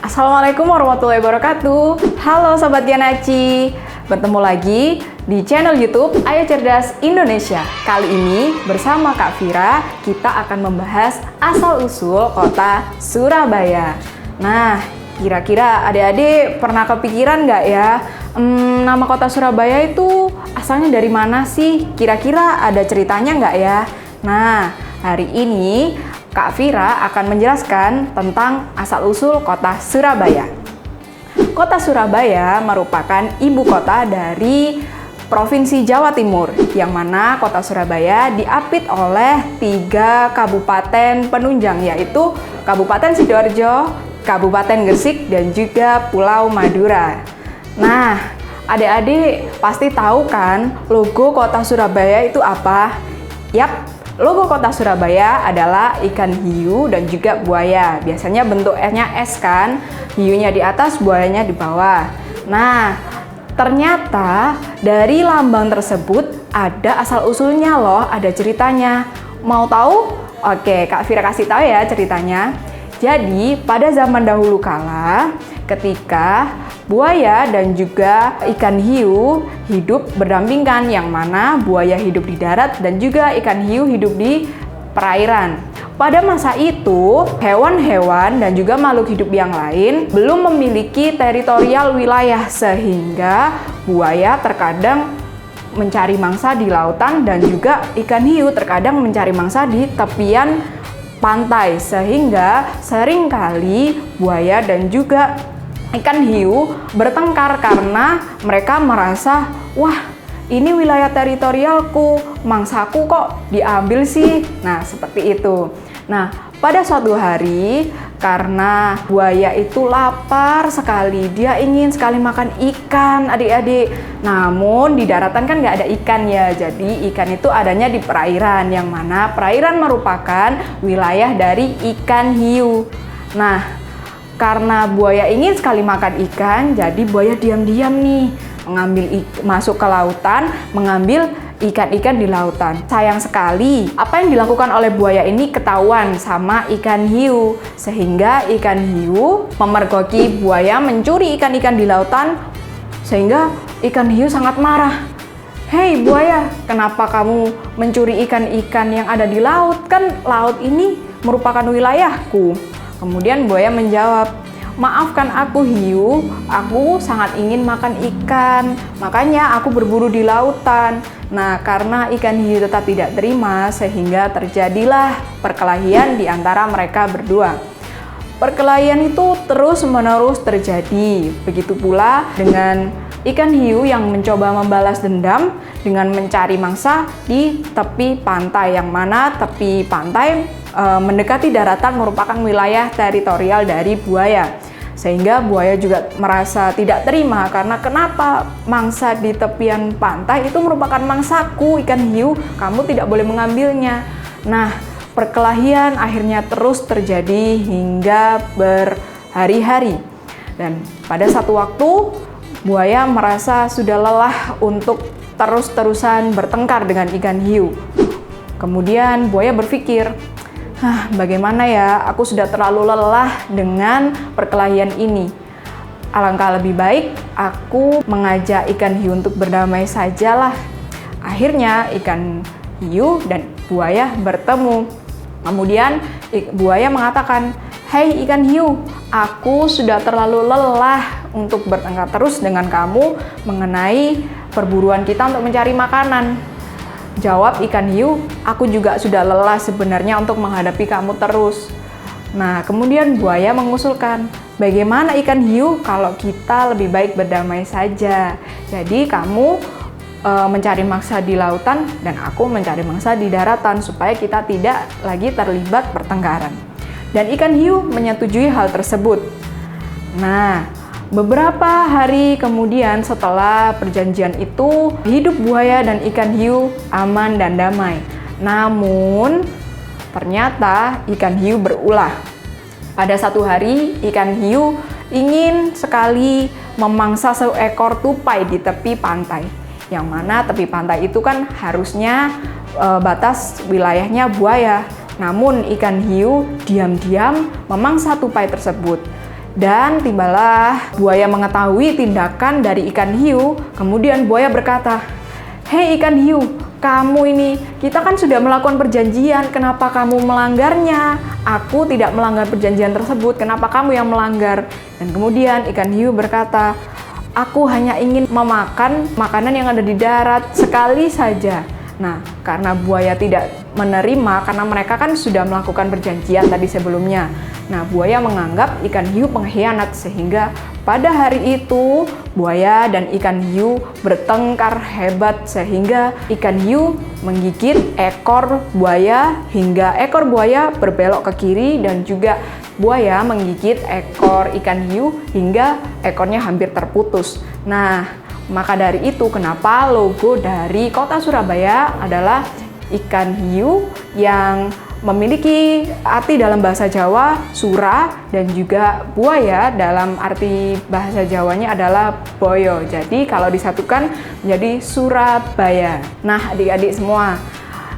Assalamualaikum warahmatullahi wabarakatuh. Halo Sobat Yanaci, bertemu lagi di channel YouTube Ayo Cerdas Indonesia. Kali ini bersama Kak Vira, kita akan membahas asal-usul kota Surabaya. Nah, kira-kira adik-adik pernah kepikiran nggak ya, nama kota Surabaya itu asalnya dari mana sih? Kira-kira ada ceritanya nggak ya? Nah, hari ini Kak Vira akan menjelaskan tentang asal-usul kota Surabaya. Kota Surabaya merupakan ibu kota dari Provinsi Jawa Timur, yang mana kota Surabaya diapit oleh 3 kabupaten penunjang, yaitu Kabupaten Sidoarjo, Kabupaten Gresik, dan juga Pulau Madura. Nah, adik-adik pasti tahu kan logo kota Surabaya itu apa? Yap, logo kota Surabaya adalah ikan hiu dan juga buaya. Biasanya bentuknya S kan, hiunya di atas, buayanya di bawah. Nah, ternyata dari lambang tersebut ada asal-usulnya loh, ada ceritanya. Mau tahu? Oke, Kak Vira kasih tahu ya ceritanya. Jadi, pada zaman dahulu kala, ketika buaya dan juga ikan hiu hidup berdampingan, yang mana buaya hidup di darat dan juga ikan hiu hidup di perairan. Pada masa itu, hewan-hewan dan juga makhluk hidup yang lain belum memiliki teritorial wilayah, sehingga buaya terkadang mencari mangsa di lautan dan juga ikan hiu terkadang mencari mangsa di tepian pantai, sehingga seringkali buaya dan juga ikan hiu bertengkar karena mereka merasa, wah, ini wilayah teritorialku, mangsaku kok diambil sih. Nah, seperti itu. Nah, pada suatu hari, karena buaya itu lapar sekali, dia ingin sekali makan ikan, adik-adik. Namun di daratan kan nggak ada ikan ya, jadi ikan itu adanya di perairan, yang mana perairan merupakan wilayah dari ikan hiu. Nah, karena buaya ingin sekali makan ikan, jadi buaya diam-diam nih masuk ke lautan, mengambil ikan-ikan di lautan. Sayang sekali, apa yang dilakukan oleh buaya ini ketahuan sama ikan hiu, sehingga ikan hiu memergoki buaya mencuri ikan-ikan di lautan, sehingga ikan hiu sangat marah. Hei buaya, kenapa kamu mencuri ikan-ikan yang ada di laut? Kan laut ini merupakan wilayahku. Kemudian buaya menjawab, maafkan aku hiu, aku sangat ingin makan ikan, makanya aku berburu di lautan. Nah, karena ikan hiu tetap tidak terima, sehingga terjadilah perkelahian di antara mereka berdua. Perkelahian itu terus-menerus terjadi. Begitu pula dengan ikan hiu yang mencoba membalas dendam dengan mencari mangsa di tepi pantai, yang mana tepi pantai mendekati daratan merupakan wilayah teritorial dari buaya. Sehingga buaya juga merasa tidak terima, karena kenapa mangsa di tepian pantai itu merupakan mangsaku, ikan hiu, kamu tidak boleh mengambilnya. Nah, perkelahian akhirnya terus terjadi hingga berhari-hari. Dan pada satu waktu, buaya merasa sudah lelah untuk terus-terusan bertengkar dengan ikan hiu. Kemudian buaya berpikir, bagaimana ya, aku sudah terlalu lelah dengan perkelahian ini. Alangkah lebih baik aku mengajak ikan hiu untuk berdamai sajalah. Akhirnya ikan hiu dan buaya bertemu. Kemudian buaya mengatakan, hei ikan hiu, aku sudah terlalu lelah untuk bertengkar terus dengan kamu mengenai perburuan kita untuk mencari makanan. Jawab ikan hiu, aku juga sudah lelah sebenarnya untuk menghadapi kamu terus. Nah, kemudian buaya mengusulkan, bagaimana ikan hiu kalau kita lebih baik berdamai saja? Jadi kamu mencari mangsa di lautan dan aku mencari mangsa di daratan, supaya kita tidak lagi terlibat pertengkaran. Dan ikan hiu menyetujui hal tersebut. Nah, beberapa hari kemudian setelah perjanjian itu, hidup buaya dan ikan hiu aman dan damai. Namun, ternyata ikan hiu berulah. Pada satu hari, ikan hiu ingin sekali memangsa seekor tupai di tepi pantai. Yang mana tepi pantai itu kan harusnya batas wilayahnya buaya. Namun ikan hiu diam-diam memangsa tupai tersebut. Dan tibalah buaya mengetahui tindakan dari ikan hiu. Kemudian buaya berkata, "Hei ikan hiu, kamu ini, kita kan sudah melakukan perjanjian, kenapa kamu melanggarnya? Aku tidak melanggar perjanjian tersebut, kenapa kamu yang melanggar?" Dan kemudian ikan hiu berkata, "Aku hanya ingin memakan makanan yang ada di darat sekali saja." Nah, karena buaya tidak menerima, karena mereka kan sudah melakukan perjanjian tadi sebelumnya. Nah, buaya menganggap ikan hiu pengkhianat, sehingga pada hari itu buaya dan ikan hiu bertengkar hebat, sehingga ikan hiu menggigit ekor buaya hingga ekor buaya berbelok ke kiri, dan juga buaya menggigit ekor ikan hiu hingga ekornya hampir terputus. Nah, maka dari itu kenapa logo dari kota Surabaya adalah ikan hiu yang memiliki arti dalam bahasa Jawa sura, dan juga buaya dalam arti bahasa Jawanya adalah boyo. Jadi kalau disatukan menjadi Surabaya. Nah, adik-adik semua,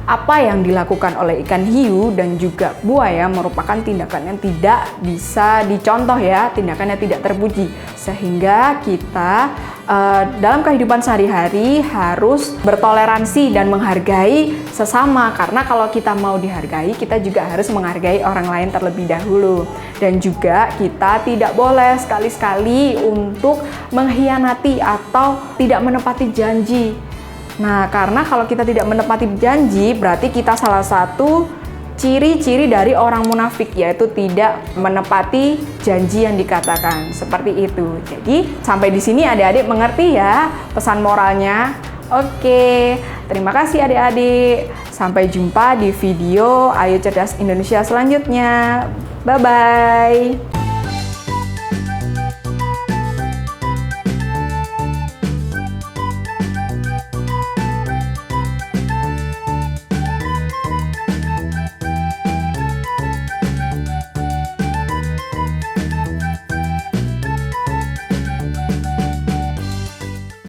apa yang dilakukan oleh ikan hiu dan juga buaya merupakan tindakan yang tidak bisa dicontoh ya, tindakan yang tidak terpuji. Sehingga kita dalam kehidupan sehari-hari harus bertoleransi dan menghargai sesama. Karena kalau kita mau dihargai, kita juga harus menghargai orang lain terlebih dahulu. Dan juga kita tidak boleh sekali-sekali untuk mengkhianati atau tidak menepati janji. Nah, karena kalau kita tidak menepati janji, berarti kita salah satu ciri-ciri dari orang munafik, yaitu tidak menepati janji yang dikatakan. Seperti itu. Jadi, sampai di sini adik-adik mengerti ya pesan moralnya? Oke, terima kasih adik-adik. Sampai jumpa di video Ayo Cerdas Indonesia selanjutnya. Bye-bye.